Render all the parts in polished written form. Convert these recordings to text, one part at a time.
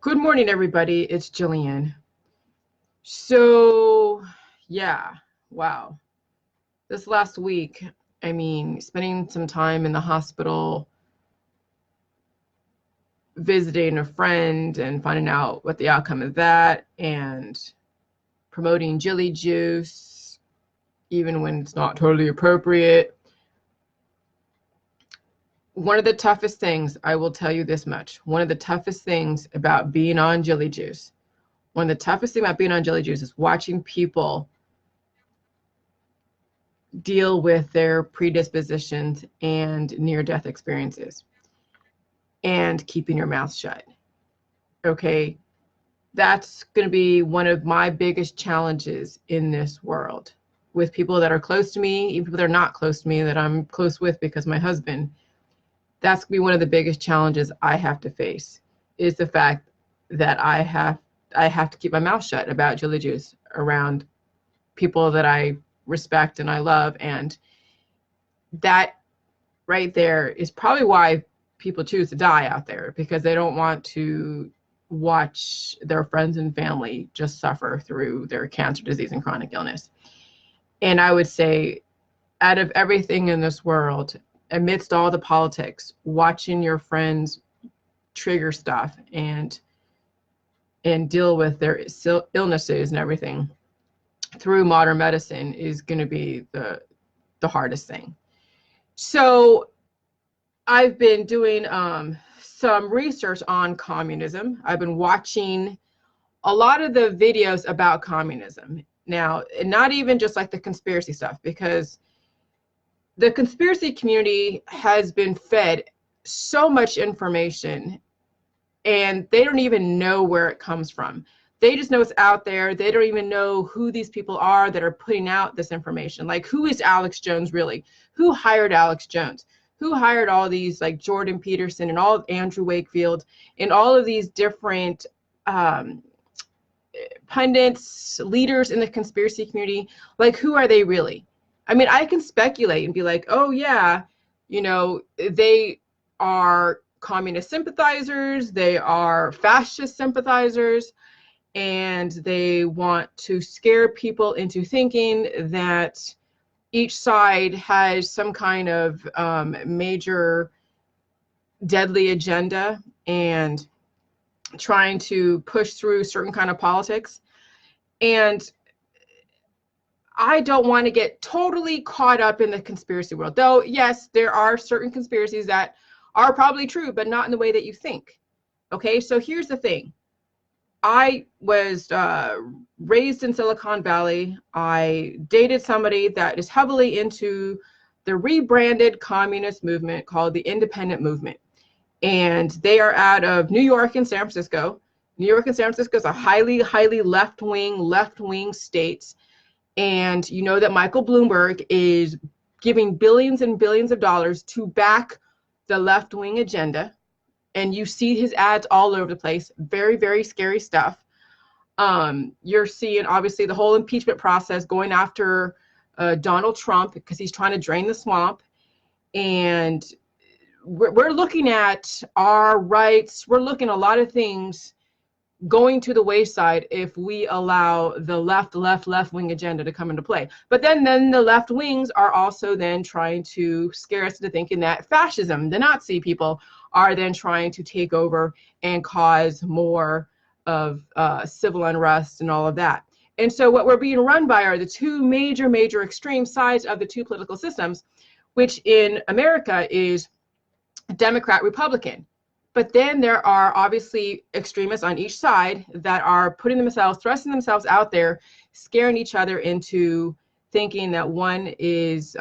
Good morning, everybody. It's Jillian. So, yeah, wow. This last week, spending some time in the hospital, visiting a friend and finding out what the outcome of that, and promoting Jilly Juice, even when it's not totally appropriate. One of the toughest things, I will tell you this much, one of the toughest things about being on Jilly Juice, one of the toughest things about being on Jilly Juice is watching people deal with their predispositions and near-death experiences and keeping your mouth shut. Okay, that's going to be one of my biggest challenges in this world with people that are close to me, even people that are not close to me, that I'm close with because my husband. That's going to be one of the biggest challenges I have to face, is the fact that I have to keep my mouth shut about Jilly Juice around people that I respect and I love. And that right there is probably why people choose to die out there, because they don't want to watch their friends and family just suffer through their cancer, disease, and chronic illness. And I would say, out of everything in this world, amidst all the politics, watching your friends trigger stuff and deal with their illnesses and everything through modern medicine is going to be the hardest thing. So I've been doing some research on communism. I've been watching a lot of the videos about communism. Now, not even just like the conspiracy stuff, because the conspiracy community has been fed so much information and they don't even know where it comes from. They just know it's out there. They don't even know who these people are that are putting out this information. Like, who is Alex Jones really? Who hired Alex Jones? Who hired all these, like Jordan Peterson and all of Andrew Wakefield and all of these different pundits, leaders in the conspiracy community? Like, who are they really? I mean, I can speculate and be like, oh yeah, you know, they are communist sympathizers, they are fascist sympathizers, and they want to scare people into thinking that each side has some kind of major deadly agenda and trying to push through certain kind of politics. And I don't want to get totally caught up in the conspiracy world, though. Yes, there are certain conspiracies that are probably true, but not in the way that you think. Okay, so here's the thing. I was raised in Silicon Valley. I dated somebody that is heavily into the rebranded communist movement called the independent movement. And they are out of New York and San Francisco. New York and San Francisco is a highly, highly left-wing states. And you know that Michael Bloomberg is giving billions and billions of dollars to back the left-wing agenda. And you see his ads all over the place. Very, very scary stuff. You're seeing, obviously, the whole impeachment process going after Donald Trump because he's trying to drain the swamp. And we're looking at our rights. We're looking at a lot of things going to the wayside if we allow the left wing agenda to come into play. But then the left wings are also then trying to scare us into thinking that fascism, the Nazi people, are then trying to take over and cause more of civil unrest and all of that. And so what we're being run by are the two major extreme sides of the two political systems, which in America is Democrat, Republican. But then there are obviously extremists on each side that are thrusting themselves out there, scaring each other into thinking that one is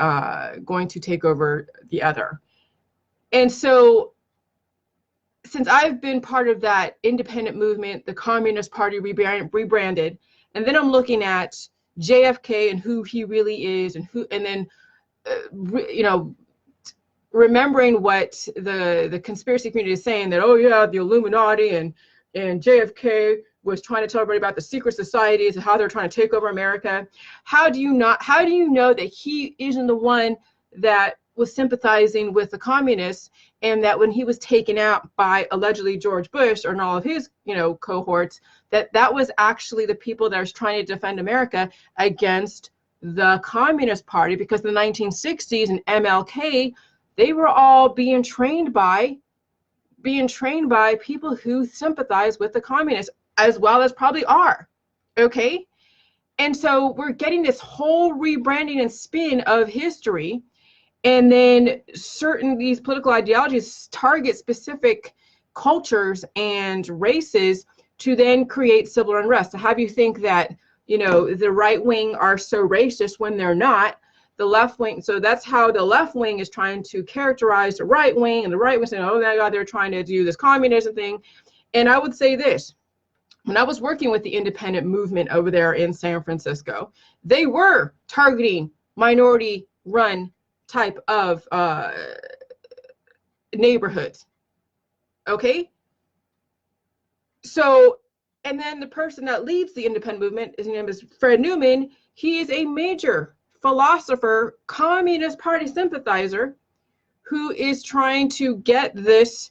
going to take over the other. And so since I've been part of that independent movement, the Communist Party rebranded, and then I'm looking at JFK and who he really is, and then remembering what the conspiracy community is saying, that, oh yeah, the Illuminati and JFK was trying to tell everybody about the secret societies and how they're trying to take over America. How do you know that he isn't the one that was sympathizing with the communists, and that when he was taken out by allegedly George Bush and all of his, cohorts, that was actually the people that was trying to defend America against the Communist Party, because in the 1960s and MLK, they were all being trained by people who sympathize with the communists, as well as probably are. Okay? And so we're getting this whole rebranding and spin of history, and then these political ideologies target specific cultures and races to then create civil unrest. To have you think that, the right wing are so racist when they're not. The left wing, so that's how the left wing is trying to characterize the right wing, and the right wing saying, oh my God, they're trying to do this communism thing. And I would say this: when I was working with the independent movement over there in San Francisco, they were targeting minority-run type of neighborhoods. Okay? So, and then the person that leads the independent movement, his name is Fred Newman. He is a major philosopher, Communist Party sympathizer, who is trying to get this,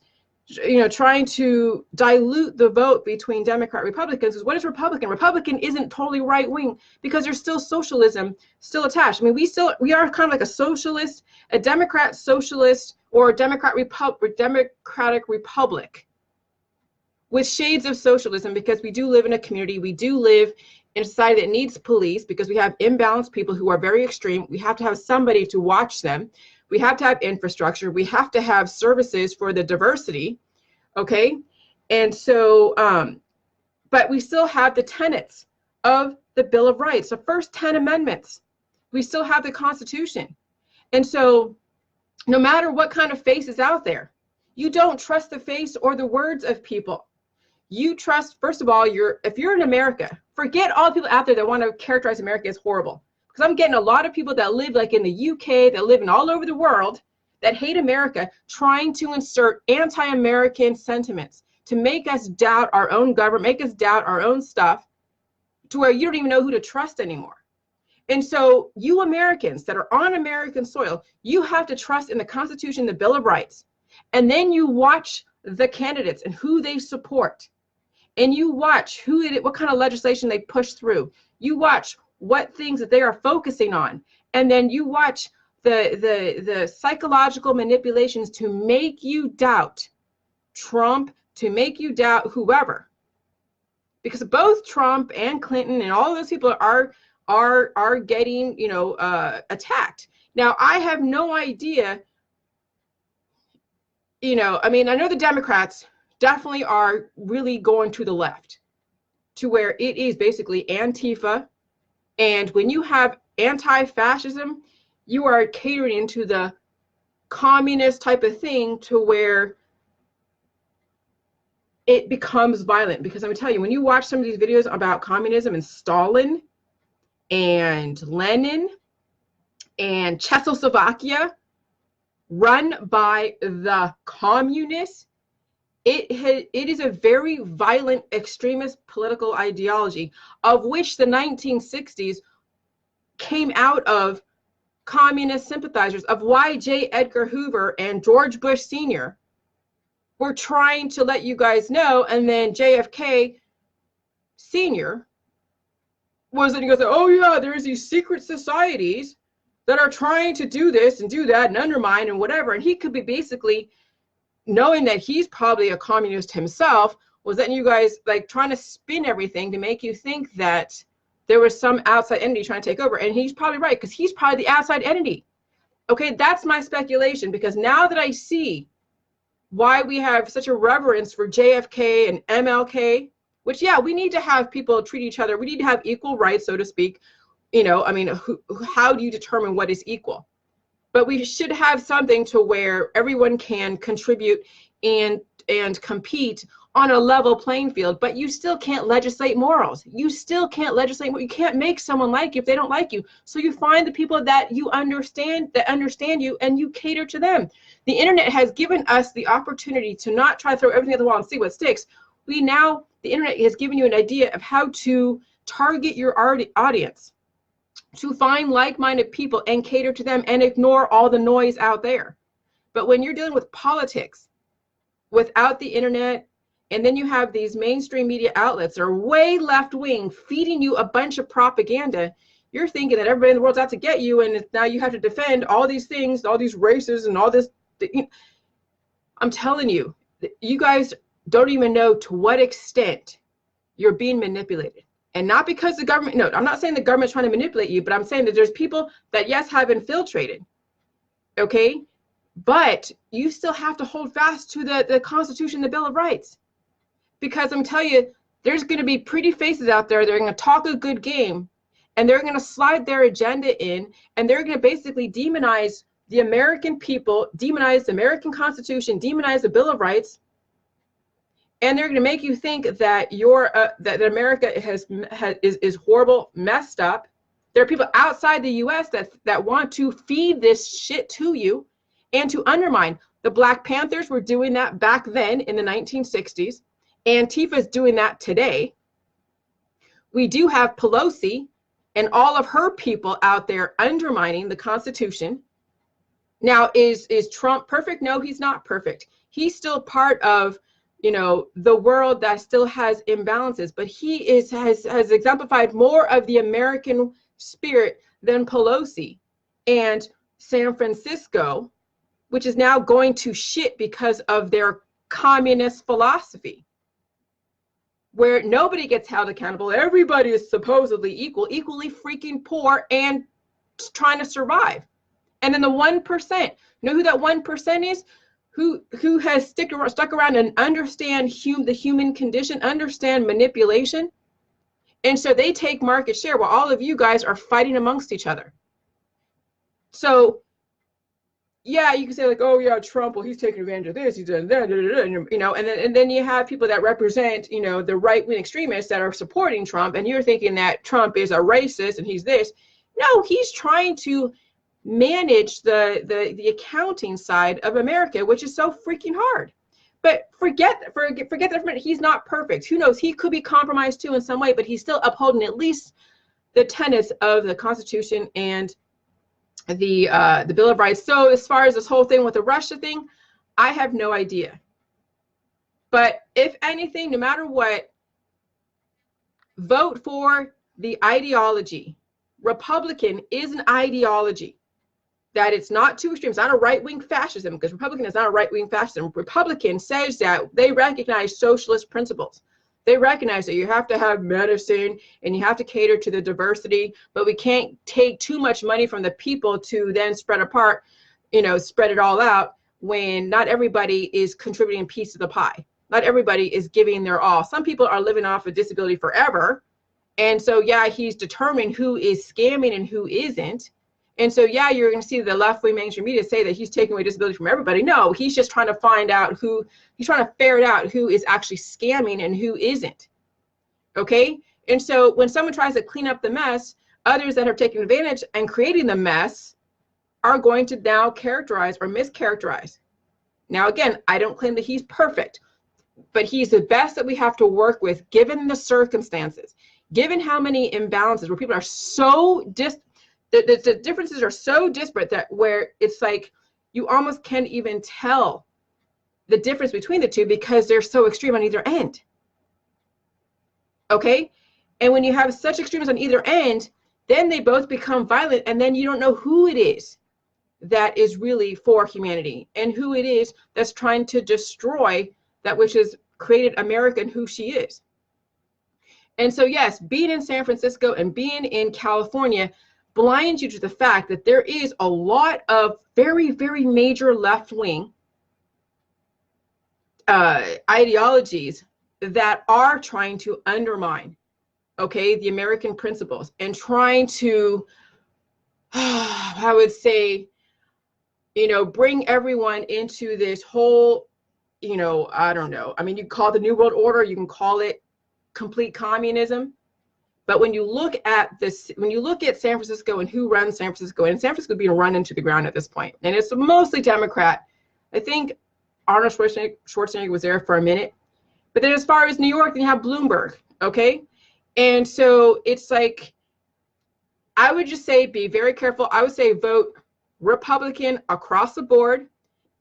trying to dilute the vote between Democrat Republicans. Because what is Republican? Republican isn't totally right wing, because there's still socialism still attached. I mean, we are kind of like a socialist, a Democrat socialist, or a democratic republic with shades of socialism, because we do live in a community. We do live in a society that needs police, because we have imbalanced people who are very extreme. We have to have somebody to watch them. We have to have infrastructure. We have to have services for the diversity. Okay. And so, but we still have the tenets of the Bill of Rights, the first 10 amendments. We still have the Constitution. And so no matter what kind of face is out there, you don't trust the face or the words of people. You trust, first of all, if you're in America, forget all the people out there that want to characterize America as horrible. Because I'm getting a lot of people that live like in the UK, that live in all over the world, that hate America, trying to insert anti-American sentiments to make us doubt our own government, make us doubt our own stuff, to where you don't even know who to trust anymore. And so you Americans that are on American soil, you have to trust in the Constitution, the Bill of Rights. And then you watch the candidates and who they support. And you watch what kind of legislation they push through. You watch what things that they are focusing on. And then you watch the psychological manipulations to make you doubt Trump, to make you doubt whoever. Because both Trump and Clinton and all of those people are getting, attacked. Now, I have no idea, I mean, I know the Democrats definitely are really going to the left, to where it is basically Antifa. And when you have anti-fascism, you are catering into the communist type of thing, to where it becomes violent. Because I'm gonna tell you, when you watch some of these videos about communism and Stalin and Lenin and Czechoslovakia run by the communists, it is a very violent extremist political ideology, of which the 1960s came out of communist sympathizers, of why J. Edgar Hoover and George Bush Sr. were trying to let you guys know, and then JFK Sr. was that he goes, oh yeah, there's these secret societies that are trying to do this and do that and undermine and whatever. And he could be basically, knowing that he's probably a communist himself, was letting you guys like trying to spin everything to make you think that there was some outside entity trying to take over. And he's probably right, because he's probably the outside entity. Okay, that's my speculation, because now that I see why we have such a reverence for JFK and MLK, which, yeah, we need to have people treat each other. We need to have equal rights, so to speak. I mean, how do you determine what is equal? But we should have something to where everyone can contribute and compete on a level playing field. But you still can't legislate morals. You still can't legislate. You can't make someone like you if they don't like you. So you find the people that you understand, that understand you, and you cater to them. The internet has given us the opportunity to not try to throw everything at the wall and see what sticks. The internet has given you an idea of how to target your audience. to find like-minded people and cater to them and ignore all the noise out there. But when you're dealing with politics without the internet, and then you have these mainstream media outlets that are way left-wing feeding you a bunch of propaganda, you're thinking that everybody in the world's out to get you, and now you have to defend all these things, all these races and all this. I'm telling you, you guys don't even know to what extent you're being manipulated. And not because the government, no, I'm not saying the government's trying to manipulate you, but I'm saying that there's people that, yes, have infiltrated, okay? But you still have to hold fast to the Constitution, the Bill of Rights. Because I'm telling you, there's going to be pretty faces out there. They're going to talk a good game, and they're going to slide their agenda in, and they're going to basically demonize the American people, demonize the American Constitution, demonize the Bill of Rights, and they're going to make you think that that America is horrible, messed up. There are people outside the U.S. that want to feed this shit to you and to undermine. The Black Panthers were doing that back then in the 1960s. Antifa's doing that today. We do have Pelosi and all of her people out there undermining the Constitution. Now, is Trump perfect? No, he's not perfect. He's still part of, the world that still has imbalances, but he has exemplified more of the American spirit than Pelosi. And San Francisco, which is now going to shit because of their communist philosophy, where nobody gets held accountable. Everybody is supposedly equally freaking poor and trying to survive. And then the 1%, you know who that 1% is? Who has stuck around and understand the human condition, understand manipulation. And so they take market share while all of you guys are fighting amongst each other. So yeah, you can say like, oh yeah, Trump, well, he's taking advantage of this, he's done that, and then you have people that represent, the right-wing extremists that are supporting Trump, and you're thinking that Trump is a racist and he's this. No, he's trying to manage the accounting side of America, which is so freaking hard. But forget that for a minute. He's not perfect. Who knows? He could be compromised too in some way, but he's still upholding at least the tenets of the Constitution and the Bill of Rights. So as far as this whole thing with the Russia thing, I have no idea. But if anything, no matter what, vote for the ideology. Republican is an ideology. That it's not too extreme. It's not a right-wing fascism, because Republican is not a right-wing fascism. Republican says that they recognize socialist principles. They recognize that you have to have medicine and you have to cater to the diversity, but we can't take too much money from the people to then spread it all out when not everybody is contributing a piece of the pie. Not everybody is giving their all. Some people are living off of disability forever. And so, yeah, he's determined who is scamming and who isn't. And so, yeah, you're going to see the left-wing mainstream media say that he's taking away disability from everybody. No, he's just trying to find out he's trying to ferret out who is actually scamming and who isn't. Okay? And so when someone tries to clean up the mess, others that are taking advantage and creating the mess are going to now characterize or mischaracterize. Now, again, I don't claim that he's perfect, but he's the best that we have to work with given the circumstances, given how many imbalances where people are so the differences are so disparate that where it's like you almost can't even tell the difference between the two because they're so extreme on either end. Okay? And when you have such extremes on either end, then they both become violent, and then you don't know who it is that is really for humanity and who it is that's trying to destroy that which has created America and who she is. And so, yes, being in San Francisco and being in California blinds you to the fact that there is a lot of very, very major left-wing ideologies that are trying to undermine, okay, the American principles and trying to, I would say, bring everyone into this whole, I don't know. I mean, you can call it the New World Order, you can call it complete communism. But when you look at this, when you look at San Francisco and who runs San Francisco, and San Francisco is being run into the ground at this point, and it's mostly Democrat. I think Arnold Schwarzenegger was there for a minute. But then as far as New York, then you have Bloomberg, okay? And so it's like I would just say be very careful. I would say vote Republican across the board.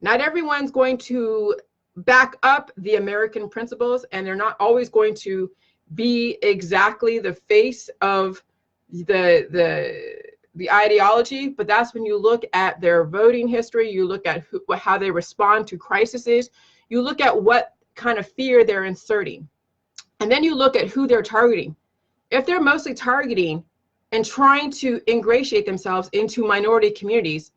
Not everyone's going to back up the American principles, and they're not always going to be exactly the face of the ideology, but that's when you look at their voting history, you look at how they respond to crises, you look at what kind of fear they're inserting, and then you look at who they're targeting. If they're mostly targeting and trying to ingratiate themselves into minority communities,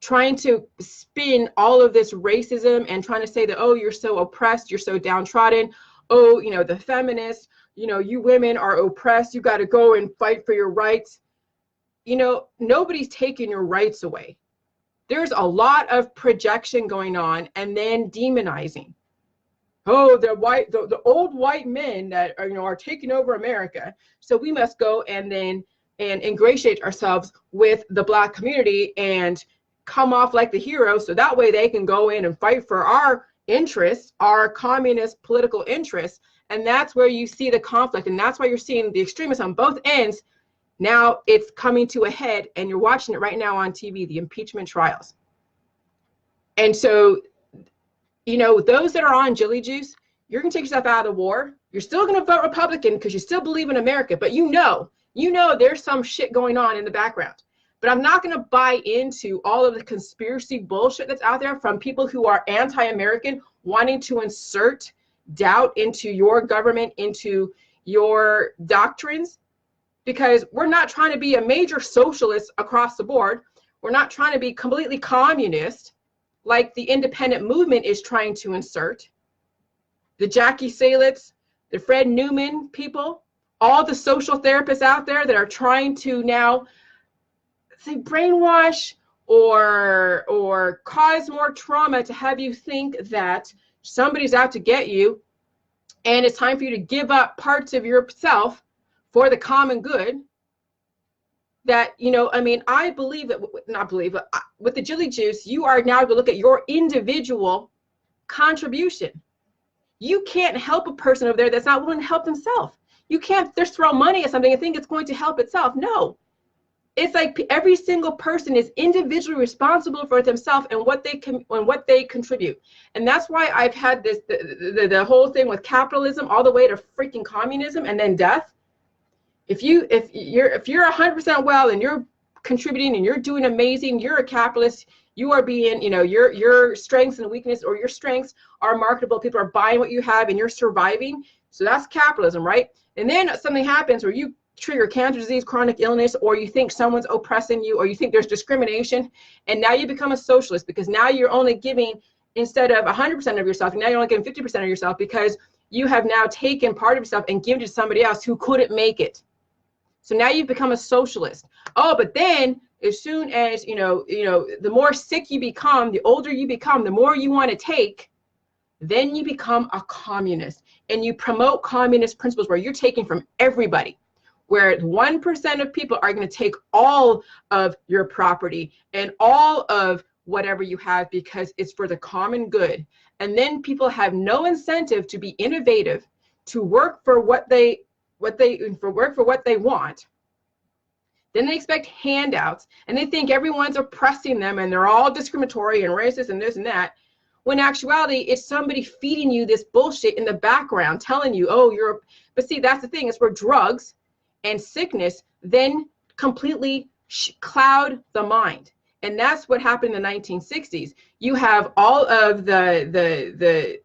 trying to spin all of this racism and trying to say that, oh, you're so oppressed, you're so downtrodden, oh, you know, the feminists, you know, you women are oppressed, you got to go and fight for your rights. You know, nobody's taking your rights away. There's a lot of projection going on and then demonizing. Oh, the old white men that are, you know, are taking over America. So we must go and ingratiate ourselves with the Black community and come off like the hero, so that way they can go in and fight for our interests, our communist political interests. And that's where you see the conflict, and that's why you're seeing the extremists on both ends. Now it's coming to a head, and you're watching it right now on TV, the impeachment trials. And so, you know, those that are on Jilly Juice, you're gonna take yourself out of the war. You're still gonna vote Republican because you still believe in America, but you know there's some shit going on in the background. But I'm not going to buy into all of the conspiracy bullshit that's out there from people who are anti-American, wanting to insert doubt into your government, into your doctrines, because we're not trying to be a major socialist across the board. We're not trying to be completely communist like the independent movement is trying to insert. The Jackie Salets, the Fred Newman people, all the social therapists out there that are trying to now say brainwash or cause more trauma to have you think that somebody's out to get you and it's time for you to give up parts of yourself for the common good. That, you know, I mean, I believe that, not believe, but with the Jilly Juice, you are now to look at your individual contribution. You can't help a person over there that's not willing to help themselves. You can't just throw money at something and think it's going to help itself. No. It's like every single person is individually responsible for themselves and what they contribute. And that's why I've had this the whole thing with capitalism all the way to freaking communism and then death. If you're 100% well and you're contributing and you're doing amazing, you're a capitalist, you are being, you know, your strengths and weakness, or your strengths are marketable, people are buying what you have and you're surviving. So that's capitalism, right? And then something happens where you trigger cancer disease, chronic illness, or you think someone's oppressing you, or you think there's discrimination, and now you become a socialist because now you're only giving, instead of 100% of yourself, now you're only giving 50% of yourself because you have now taken part of yourself and given it to somebody else who couldn't make it. So now you've become a socialist. Oh, but then as soon as, you know, the more sick you become, the older you become, the more you want to take, then you become a communist and you promote communist principles where you're taking from everybody, where 1% of people are going to take all of your property and all of whatever you have because it's for the common good. And then people have no incentive to be innovative, to work for what they want. Then they expect handouts and they think everyone's oppressing them and they're all discriminatory and racist and this and that. When in actuality, it's somebody feeding you this bullshit in the background, telling you, oh, but see, that's the thing, it's where drugs and sickness then completely cloud the mind. And that's what happened in the 1960s. You have all of the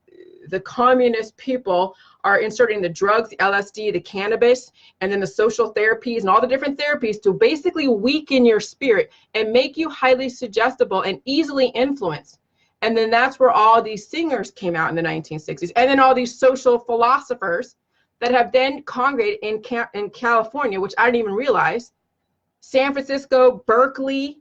communist people are inserting the drugs, the LSD, the cannabis, and then the social therapies and all the different therapies to basically weaken your spirit and make you highly suggestible and easily influenced. And then that's where all these singers came out in the 1960s. And then all these social philosophers that have then congregated in California, which I didn't even realize, San Francisco, Berkeley,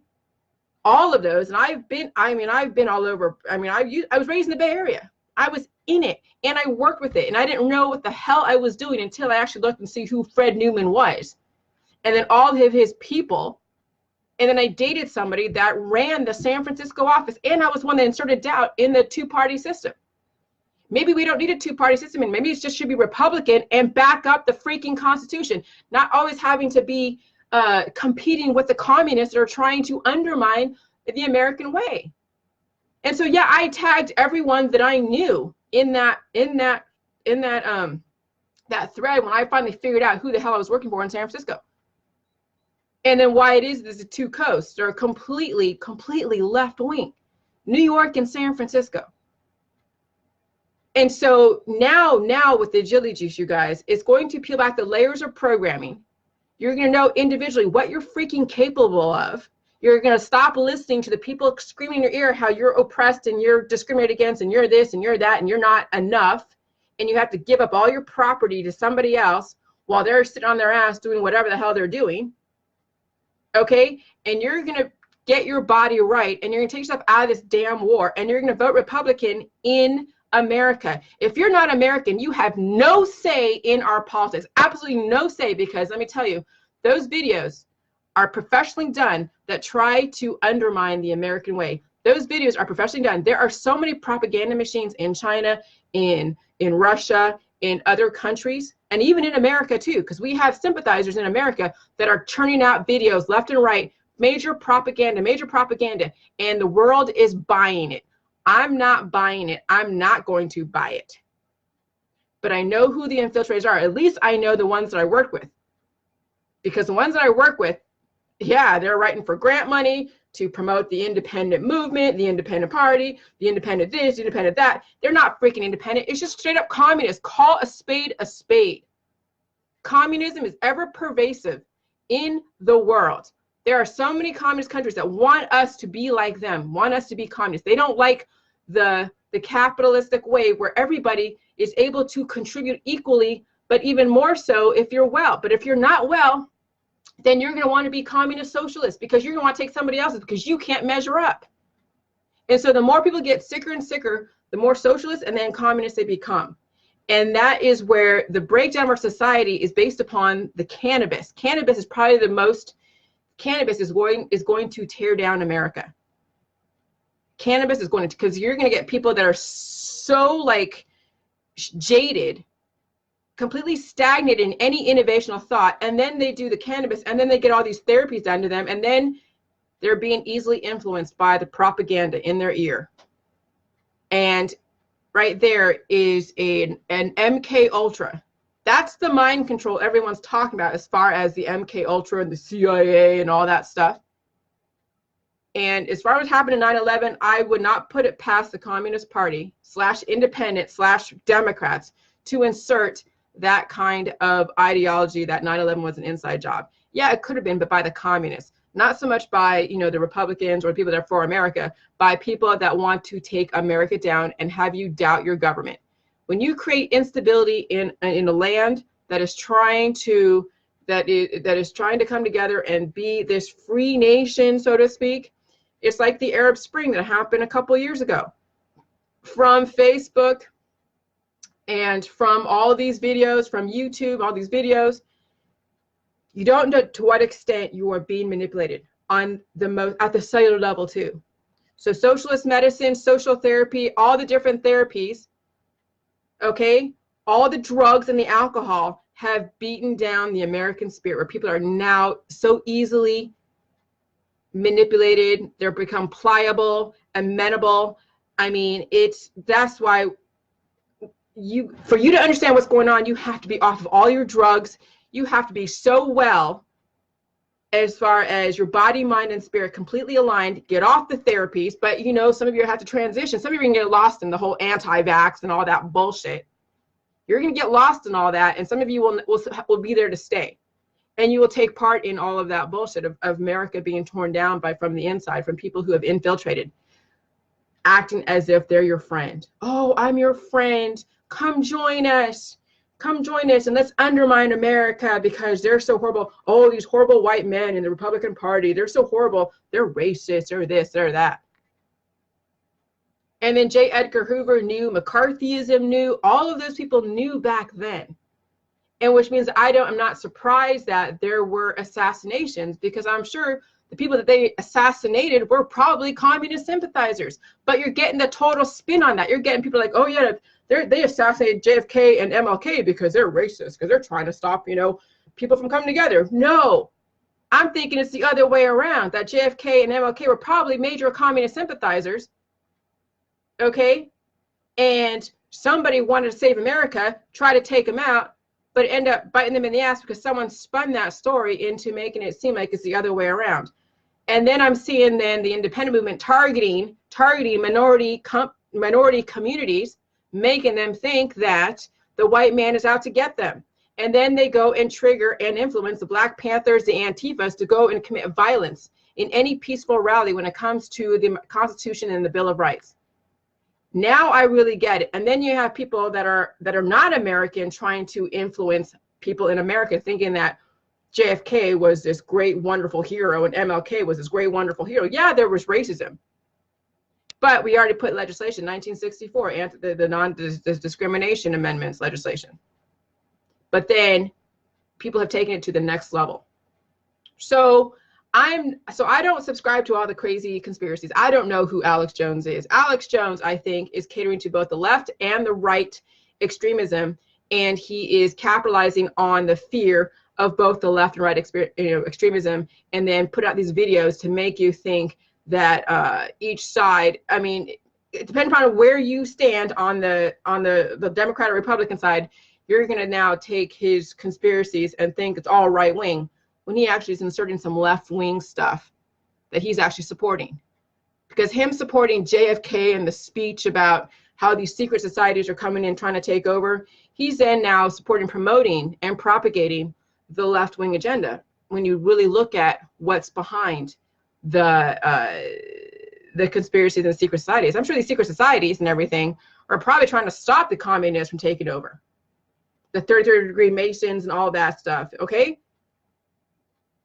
all of those. And I've been all over. I mean, I was raised in the Bay Area. I was in it and I worked with it. And I didn't know what the hell I was doing until I actually looked and see who Fred Newman was. And then all of his people. And then I dated somebody that ran the San Francisco office. And I was one that inserted doubt in the two-party system. Maybe we don't need a two-party system, and maybe it just should be Republican and back up the freaking Constitution, not always having to be competing with the communists that are trying to undermine the American way. And so, yeah, I tagged everyone that I knew in that thread when I finally figured out who the hell I was working for in San Francisco. And then why it is the two coasts are completely left wing, New York and San Francisco. And so now with the agility juice, you guys, it's going to peel back the layers of programming. You're going to know individually what you're freaking capable of. You're going to stop listening to the people screaming in your ear how you're oppressed and you're discriminated against and you're this and you're that and you're not enough. And you have to give up all your property to somebody else while they're sitting on their ass doing whatever the hell they're doing. Okay? And you're going to get your body right and you're going to take yourself out of this damn war and you're going to vote Republican in America. If you're not American, you have no say in our politics. Absolutely no say, because let me tell you, those videos are professionally done that try to undermine the American way. Those videos are professionally done. There are so many propaganda machines in China, in Russia, in other countries, and even in America too, because we have sympathizers in America that are churning out videos left and right, major propaganda, and the world is buying it. I'm not buying it. I'm not going to buy it. But I know who the infiltrators are. At least I know the ones that I work with. Because the ones that I work with, yeah, they're writing for grant money to promote the independent movement, the independent party, the independent this, the independent that. They're not freaking independent. It's just straight up communist. Call a spade a spade. Communism is ever pervasive in the world. There are so many communist countries that want us to be like them, want us to be communist. They don't like the capitalistic way where everybody is able to contribute equally, but even more so if you're well. But if you're not well, then you're going to want to be communist socialist because you're going to want to take somebody else's because you can't measure up. And so the more people get sicker and sicker, the more socialist and then communist they become. And that is where the breakdown of our society is based upon the cannabis. Cannabis is probably the most, cannabis is going to tear down America. Cannabis is going to, because you're going to get people that are so like jaded, completely stagnant in any innovational thought, and then they do the cannabis and then they get all these therapies done to them, and then they're being easily influenced by the propaganda in their ear. And right there is an MK Ultra. That's the mind control everyone's talking about as far as the MK Ultra and the CIA and all that stuff. And as far as what happened in 9/11, I would not put it past the Communist Party / independent / Democrats to insert that kind of ideology that 9/11 was an inside job. Yeah, it could have been, but by the communists. Not so much by, you know, the Republicans or people that are for America, by people that want to take America down and have you doubt your government. When you create instability in a land that is trying to come together and be this free nation, so to speak, it's like the Arab Spring that happened a couple years ago. From Facebook and from all of these videos, from YouTube, all these videos, you don't know to what extent you are being manipulated on at the cellular level too. So socialist medicine, social therapy, all the different therapies, okay, all the drugs and the alcohol have beaten down the American spirit, where people are now so easily manipulated. They're become pliable, amenable. I mean, that's why for you to understand what's going on, you have to be off of all your drugs. You have to be so well as far as your body, mind, and spirit completely aligned. Get off the therapies. But, you know, some of you have to transition. Some of you are going to get lost in the whole anti-vax and all that bullshit. You're going to get lost in all that. And some of you will be there to stay. And you will take part in all of that bullshit of America being torn down from the inside, from people who have infiltrated, acting as if they're your friend. Oh, I'm your friend. Come join us. Come join us and let's undermine America because they're so horrible. Oh, these horrible white men in the Republican Party, they're so horrible. They're racist or this, they're that. And then J. Edgar Hoover knew, McCarthyism knew, all of those people knew back then. And which means I'm not surprised that there were assassinations, because I'm sure the people that they assassinated were probably communist sympathizers. But you're getting the total spin on that. You're getting people like, oh yeah, they assassinated JFK and MLK because they're racist, because they're trying to stop, you know, people from coming together. No, I'm thinking it's the other way around, that JFK and MLK were probably major communist sympathizers, okay? And somebody wanted to save America, try to take them out, but end up biting them in the ass because someone spun that story into making it seem like it's the other way around. And then I'm seeing then the independent movement targeting minority communities, making them think that the white man is out to get them. And then they go and trigger and influence the Black Panthers, the Antifas, to go and commit violence in any peaceful rally when it comes to the Constitution and the Bill of Rights. Now I really get it. And then you have people that are not American trying to influence people in America, thinking that JFK was this great, wonderful hero and MLK was this great, wonderful hero. Yeah, there was racism. But we already put legislation, 1964, and the non-discrimination amendments legislation. But then people have taken it to the next level. So I don't subscribe to all the crazy conspiracies. I don't know who Alex Jones is. Alex Jones, I think, is catering to both the left and the right extremism, and he is capitalizing on the fear of both the left and right extremism, and then put out these videos to make you think that each side, I mean, it depends upon where you stand on the Democrat or Republican side, you're going to now take his conspiracies and think it's all right wing, when he actually is inserting some left wing stuff that he's actually supporting. Because him supporting JFK and the speech about how these secret societies are coming in trying to take over, he's then now supporting, promoting, and propagating the left wing agenda. When you really look at what's behind the conspiracies and the secret societies, I'm sure these secret societies and everything are probably trying to stop the communists from taking over, the 33rd degree Masons and all that stuff. Okay.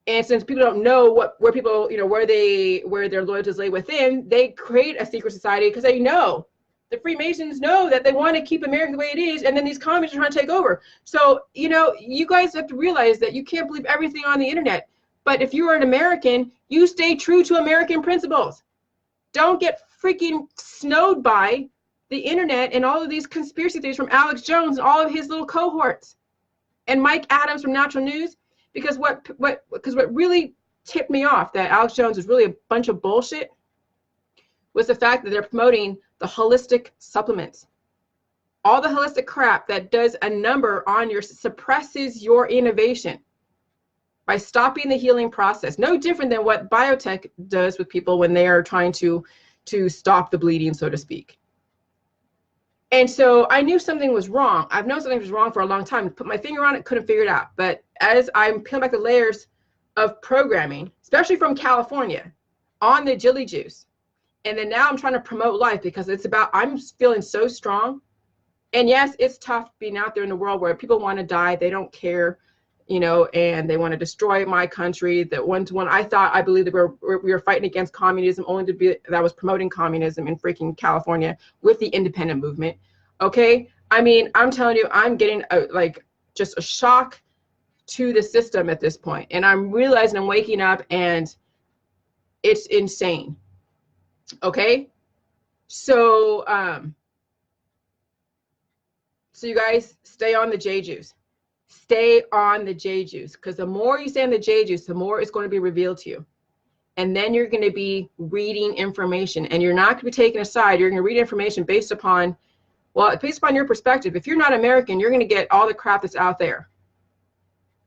And since people don't know where people, where their loyalties lay within, they create a secret society because they know, the Freemasons know that they want to keep America the way it is, and then these communists are trying to take over. So, you guys have to realize that you can't believe everything on the internet. But if you are an American, you stay true to American principles. Don't get freaking snowed by the internet and all of these conspiracy theories from Alex Jones and all of his little cohorts, and Mike Adams from Natural News. Because what really tipped me off that Alex Jones is really a bunch of bullshit was the fact that they're promoting the holistic supplements. All the holistic crap that does a number on suppresses your innovation by stopping the healing process. No different than what biotech does with people when they are trying to stop the bleeding, so to speak. And so I knew something was wrong. I've known something was wrong for a long time. Put my finger on it, couldn't figure it out. But as I'm peeling back the layers of programming, especially from California, on the Jilly Juice, and then now I'm trying to promote life because I'm feeling so strong. And yes, it's tough being out there in the world where people want to die. They don't care, and they want to destroy my country. That I believe that we were fighting against communism, only to be that was promoting communism in freaking California with the independent movement. Okay, I mean, I'm telling you, I'm getting just a shock to the system at this point, and I'm realizing I'm waking up, and it's insane. Okay, so you guys stay on the J juice. Stay on the J juice, because the more you stay on the J juice, the more it's going to be revealed to you. And then you're going to be reading information, and you're not going to be taking a side. You're going to read information based upon your perspective. If you're not American, you're going to get all the crap that's out there.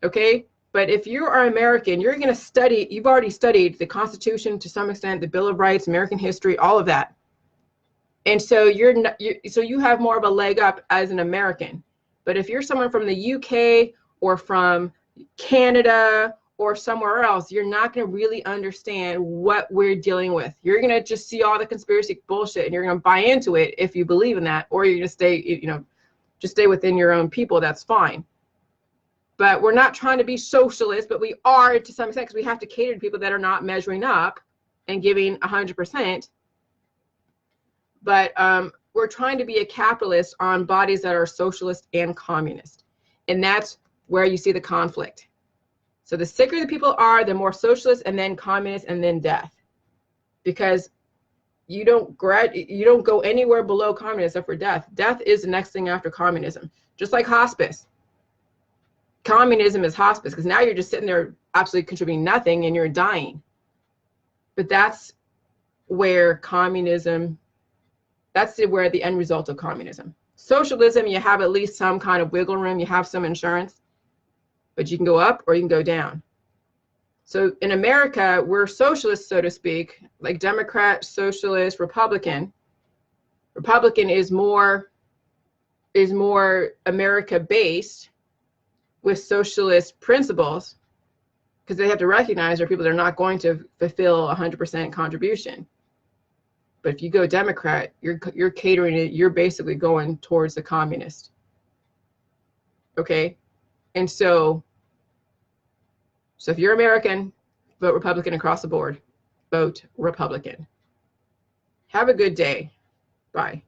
Okay? But if you are American, you're going to study, you've already studied the Constitution to some extent, the Bill of Rights, American history, all of that. And so you have more of a leg up as an American. But if you're someone from the UK or from Canada or somewhere else, you're not going to really understand what we're dealing with. You're going to just see all the conspiracy bullshit, and you're going to buy into it if you believe in that, or you're going to stay, just stay within your own people. That's fine. But we're not trying to be socialist, but we are to some extent, because we have to cater to people that are not measuring up and giving 100%. But we're trying to be a capitalist on bodies that are socialist and communist. And that's where you see the conflict. So the sicker the people are, the more socialist, and then communist, and then death. Because you don't go anywhere below communism except for death. Death is the next thing after communism. Just like hospice. Communism is hospice, because now you're just sitting there absolutely contributing nothing and you're dying. But that's where communism, that's where the end result of communism. Socialism, you have at least some kind of wiggle room, you have some insurance, but you can go up or you can go down. So in America, we're socialists, so to speak, like Democrat, Socialist, Republican. Republican is more America-based with socialist principles, because they have to recognize there are people that are not going to fulfill 100% contribution. But if you go Democrat, you're catering it, you're basically going towards the communist. Okay? And so if you're American, vote Republican across the board. Vote Republican. Have a good day. Bye.